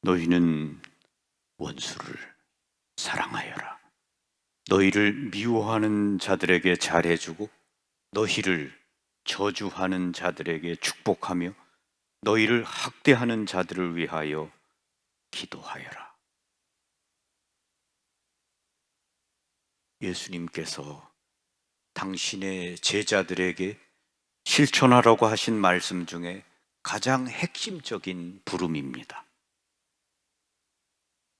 너희는 원수를 사랑하여라. 너희를 미워하는 자들에게 잘해주고 너희를 저주하는 자들에게 축복하며 너희를 학대하는 자들을 위하여 기도하여라. 예수님께서 당신의 제자들에게 실천하라고 하신 말씀 중에 가장 핵심적인 부름입니다.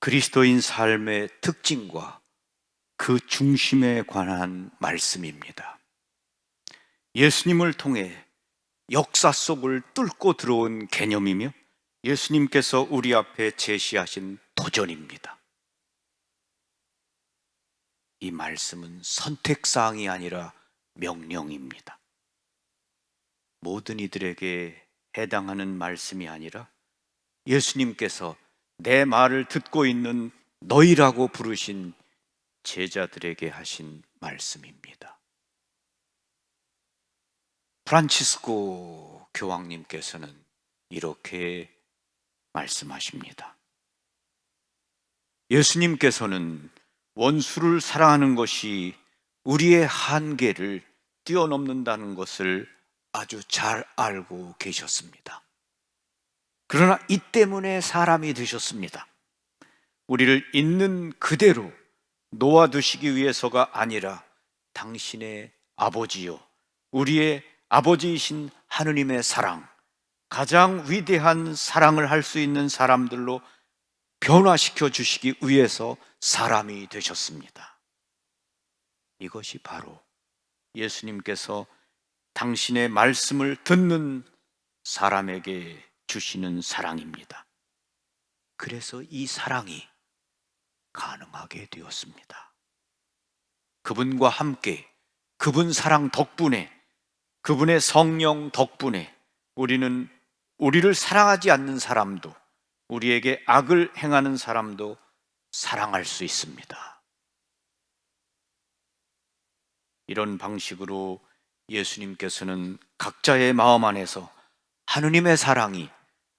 그리스도인 삶의 특징과 그 중심에 관한 말씀입니다. 예수님을 통해 역사 속을 뚫고 들어온 개념이며 예수님께서 우리 앞에 제시하신 도전입니다. 이 말씀은 선택사항이 아니라 명령입니다. 모든 이들에게 해당하는 말씀이 아니라 예수님께서 내 말을 듣고 있는 너희라고 부르신 제자들에게 하신 말씀입니다. 프란치스코 교황님께서는 이렇게 말씀하십니다. 예수님께서는 원수를 사랑하는 것이 우리의 한계를 뛰어넘는다는 것을 아주 잘 알고 계셨습니다. 그러나 이 때문에 사람이 되셨습니다. 우리를 있는 그대로 놓아두시기 위해서가 아니라 당신의 아버지요, 우리의 아버지이신 하느님의 사랑, 가장 위대한 사랑을 할 수 있는 사람들로 변화시켜 주시기 위해서 사람이 되셨습니다. 이것이 바로 예수님께서 당신의 말씀을 듣는 사람에게 주시는 사랑입니다. 그래서 이 사랑이 가능하게 되었습니다. 그분과 함께 그분 사랑 덕분에, 그분의 성령 덕분에 우리는 우리를 사랑하지 않는 사람도, 우리에게 악을 행하는 사람도 사랑할 수 있습니다. 이런 방식으로 예수님께서는 각자의 마음 안에서 하느님의 사랑이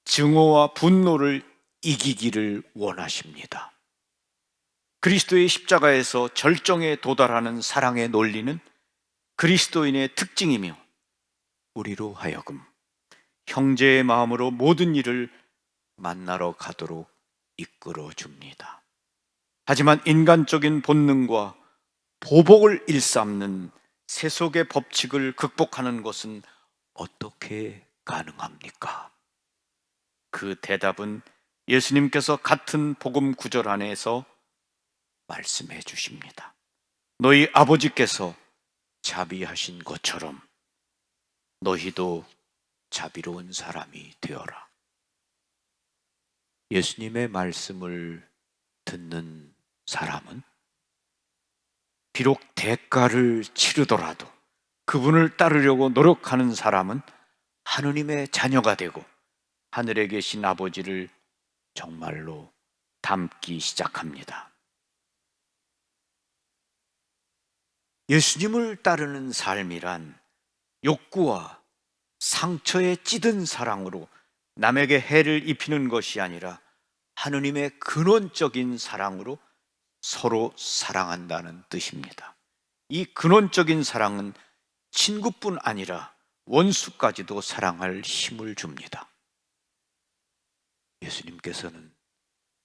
증오와 분노를 이기기를 원하십니다. 그리스도의 십자가에서 절정에 도달하는 사랑의 논리는 그리스도인의 특징이며 우리로 하여금 형제의 마음으로 모든 일을 만나러 가도록 이끌어 줍니다. 하지만 인간적인 본능과 보복을 일삼는 세속의 법칙을 극복하는 것은 어떻게 가능합니까? 그 대답은 예수님께서 같은 복음 구절 안에서 말씀해 주십니다. 너희 아버지께서 자비하신 것처럼 너희도 자비로운 사람이 되어라. 예수님의 말씀을 듣는 사람은 비록 대가를 치르더라도 그분을 따르려고 노력하는 사람은 하느님의 자녀가 되고 하늘에 계신 아버지를 정말로 닮기 시작합니다. 예수님을 따르는 삶이란 욕구와 상처에 찌든 사랑으로 남에게 해를 입히는 것이 아니라 하느님의 근원적인 사랑으로 서로 사랑한다는 뜻입니다. 이 근원적인 사랑은 친구뿐 아니라 원수까지도 사랑할 힘을 줍니다. 예수님께서는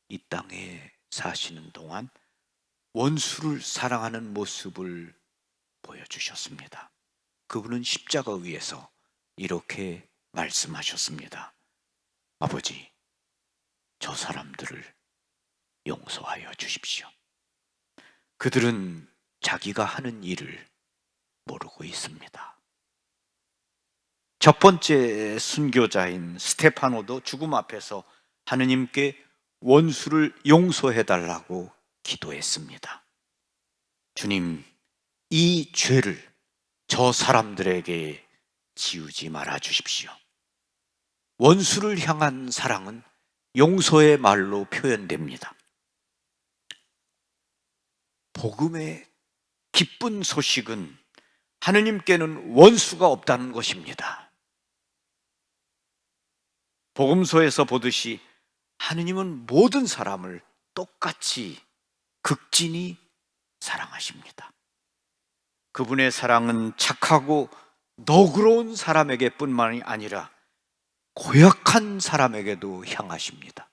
이 땅에 사시는 동안 원수를 사랑하는 모습을 보여주셨습니다. 그분은 십자가 위에서 이렇게 말씀하셨습니다. 아버지, 저 사람들을 용서하여 주십시오. 그들은 자기가 하는 일을 모르고 있습니다. 첫 번째 순교자인 스테파노도 죽음 앞에서 하느님께 원수를 용서해달라고 기도했습니다. 주님, 이 죄를 저 사람들에게 지우지 말아 주십시오. 원수를 향한 사랑은 용서의 말로 표현됩니다. 복음의 기쁜 소식은 하느님께는 원수가 없다는 것입니다. 복음서에서 보듯이 하느님은 모든 사람을 똑같이 극진히 사랑하십니다. 그분의 사랑은 착하고 너그러운 사람에게 뿐만이 아니라 고약한 사람에게도 향하십니다.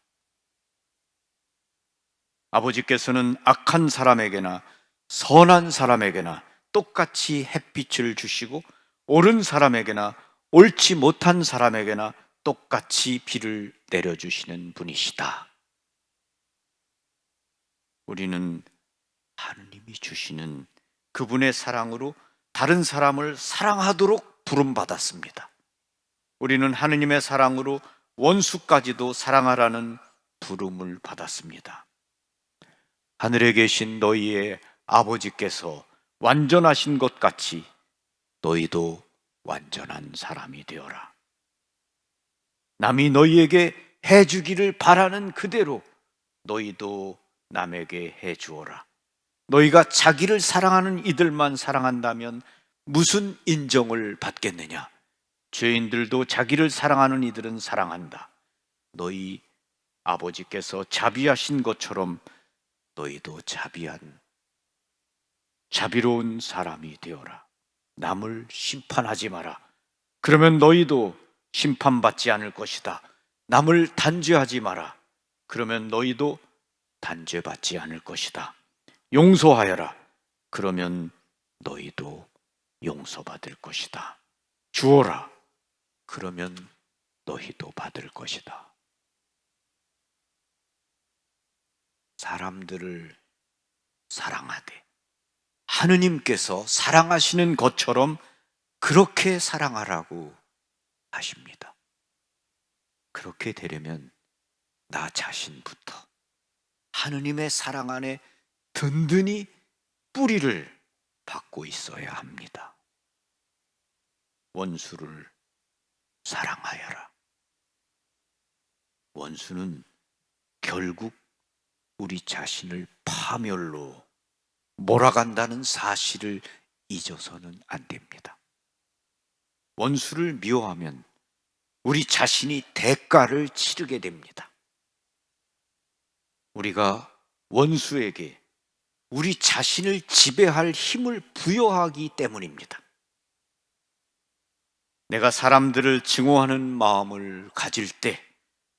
아버지께서는 악한 사람에게나 선한 사람에게나 똑같이 햇빛을 주시고 옳은 사람에게나 옳지 못한 사람에게나 똑같이 비를 내려주시는 분이시다. 우리는 하느님이 주시는 그분의 사랑으로 다른 사람을 사랑하도록 부름받았습니다. 우리는 하느님의 사랑으로 원수까지도 사랑하라는 부름을 받았습니다. 하늘에 계신 너희의 아버지께서 완전하신 것 같이 너희도 완전한 사람이 되어라. 남이 너희에게 해주기를 바라는 그대로 너희도 남에게 해주어라. 너희가 자기를 사랑하는 이들만 사랑한다면 무슨 인정을 받겠느냐? 죄인들도 자기를 사랑하는 이들은 사랑한다. 너희 아버지께서 자비하신 것처럼 너희도 자비로운 사람이 되어라. 남을 심판하지 마라. 그러면 너희도 심판받지 않을 것이다. 남을 단죄하지 마라. 그러면 너희도 단죄받지 않을 것이다. 용서하여라. 그러면 너희도 용서받을 것이다. 주어라. 그러면 너희도 받을 것이다. 사람들을 사랑하되 하느님께서 사랑하시는 것처럼 그렇게 사랑하라고 하십니다. 그렇게 되려면 나 자신부터 하느님의 사랑 안에 든든히 뿌리를 받고 있어야 합니다. 원수를 사랑하여라. 원수는 결국 우리 자신을 파멸로 몰아간다는 사실을 잊어서는 안 됩니다. 원수를 미워하면 우리 자신이 대가를 치르게 됩니다. 우리가 원수에게 우리 자신을 지배할 힘을 부여하기 때문입니다. 내가 사람들을 증오하는 마음을 가질 때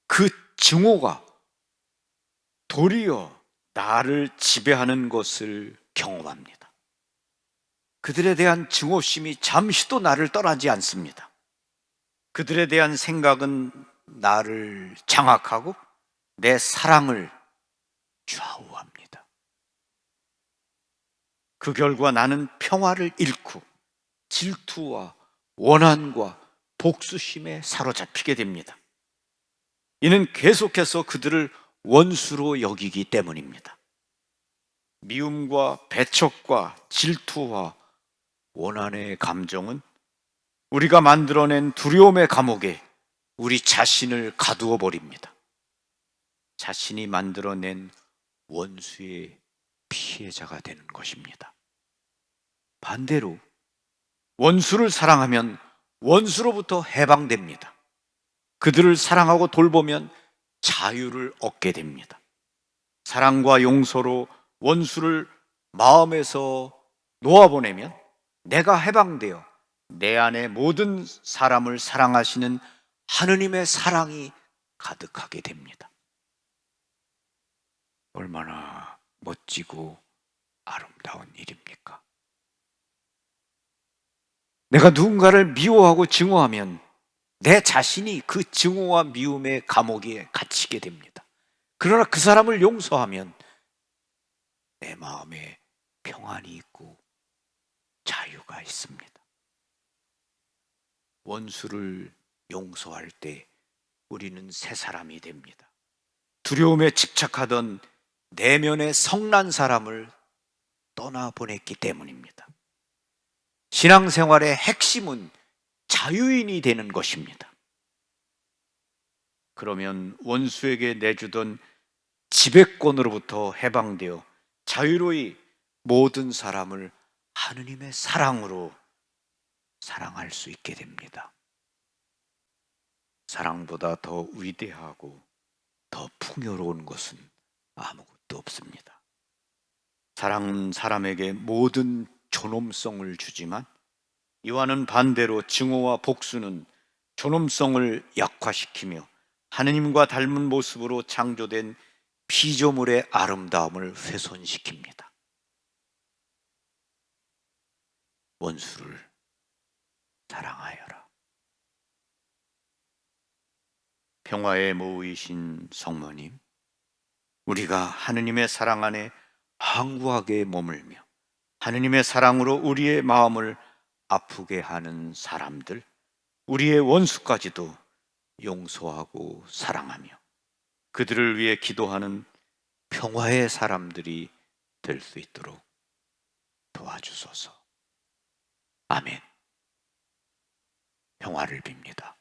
그 증오가 도리어 나를 지배하는 것을 경험합니다. 그들에 대한 증오심이 잠시도 나를 떠나지 않습니다. 그들에 대한 생각은 나를 장악하고 내 사랑을 좌우합니다. 그 결과 나는 평화를 잃고 질투와 원한과 복수심에 사로잡히게 됩니다. 이는 계속해서 그들을 원수로 여기기 때문입니다. 미움과 배척과 질투와 원한의 감정은 우리가 만들어낸 두려움의 감옥에 우리 자신을 가두어 버립니다. 자신이 만들어낸 원수의 피해자가 되는 것입니다. 반대로 원수를 사랑하면 원수로부터 해방됩니다. 그들을 사랑하고 돌보면 자유를 얻게 됩니다. 사랑과 용서로 원수를 마음에서 놓아보내면 내가 해방되어 내 안에 모든 사람을 사랑하시는 하느님의 사랑이 가득하게 됩니다. 얼마나 멋지고 아름다운 일입니까? 내가 누군가를 미워하고 증오하면 내 자신이 그 증오와 미움의 감옥에 갇히게 됩니다. 그러나 그 사람을 용서하면 내 마음에 평안이 있고 자유가 있습니다. 원수를 용서할 때 우리는 새 사람이 됩니다. 두려움에 집착하던 내면의 성난 사람을 떠나보냈기 때문입니다. 신앙생활의 핵심은 자유인이 되는 것입니다. 그러면 원수에게 내주던 지배권으로부터 해방되어 자유로이 모든 사람을 하느님의 사랑으로 사랑할 수 있게 됩니다. 사랑보다 더 위대하고 더 풍요로운 것은 아무것도 없습니다. 사랑은 사람에게 모든 존엄성을 주지만 이와는 반대로 증오와 복수는 존엄성을 약화시키며 하느님과 닮은 모습으로 창조된 피조물의 아름다움을 훼손시킵니다. 원수를 사랑하여라. 평화의 모의신 성모님, 우리가 하느님의 사랑 안에 항구하게 머물며 하느님의 사랑으로 우리의 마음을 아프게 하는 사람들, 우리의 원수까지도 용서하고 사랑하며 그들을 위해 기도하는 평화의 사람들이 될 수 있도록 도와주소서. 아멘. 평화를 빕니다.